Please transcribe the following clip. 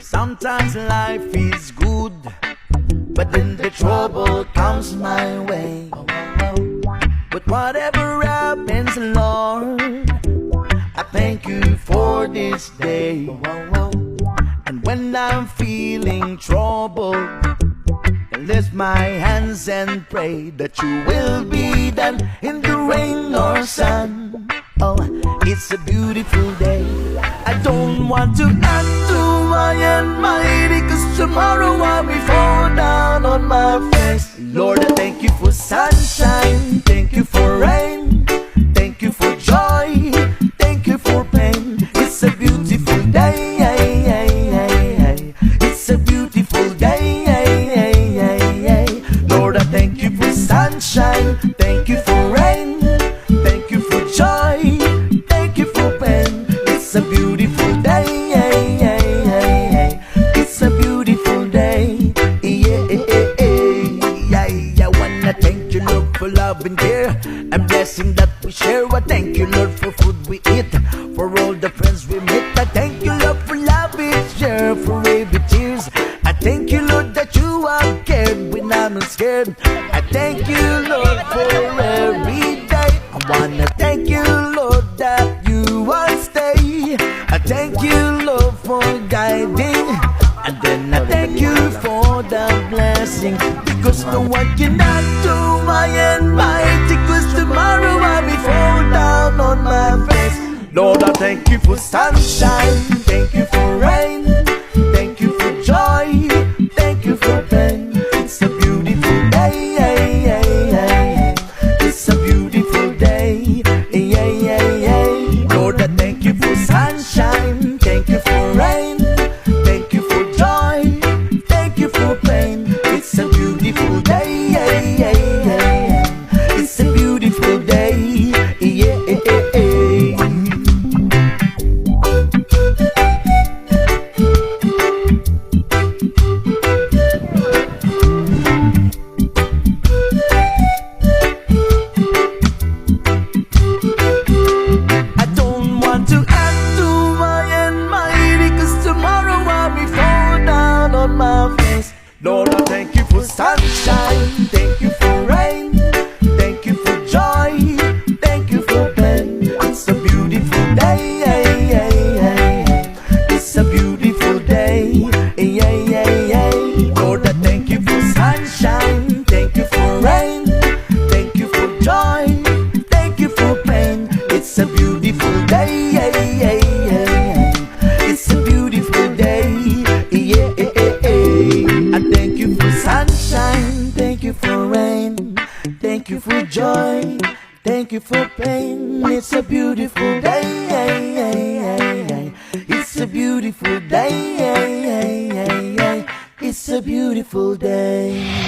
Sometimes life is good, but then the trouble comes my way. But whatever happens, Lord, I thank you for this day. And when I'm feeling trouble, I lift my hands and pray that you will be done in the rain or sun. Oh, it's a beautiful day. I don't want to act too high and mighty, 'cause tomorrow I'll be fall down on my face. Lord, I thank you for sunshine, thank you for rain, thank you for joy, thank you for pain. It's a beautiful day, it's a beautiful day. Lord, I thank you for sunshine, thank you for rain, thank you for joy, thank you for pain. It's a beautiful day, it's a beautiful day. I wanna thank you, Lord, for love and care and blessing that we share. I thank you, Lord, for food we eat, for all the friends we meet. I thank you, Lord, for love we share, for every tears. I thank you, Lord, that you have cared when I'm not scared. I thank you, Lord, for every day. I wanna thank you, Lord, that you will stay. I thank you, Lord, for guiding, and then I thank you for the blessing, because no one cannot do my and mighty, 'cause tomorrow I'll be fall down on my face. Lord, I thank you for sunshine, thank you for rain, thank you for joy, thank you for pain. It's a beautiful day, it's a beautiful day. Lord, I thank you for sunshine, thank you for rain, thank you for joy, thank you for pain. It's a beautiful day, it's a beautiful day. I don't want to act too high and mighty, 'cause tomorrow I'll be fall down on my face. Lord, I thank you for sunshine, thank you for rain, thank you for joy, thank you for pain. It's a beautiful day, it's a beautiful day. Lord, I thank you for sunshine, thank you for rain, thank you for joy, thank you for pain. It's a beautiful day, it's a beautiful day. I thank you for sunshine, thank you for rain, thank you for joy, thank you for pain. It's a beautiful day, it's a beautiful day, it's a beautiful day.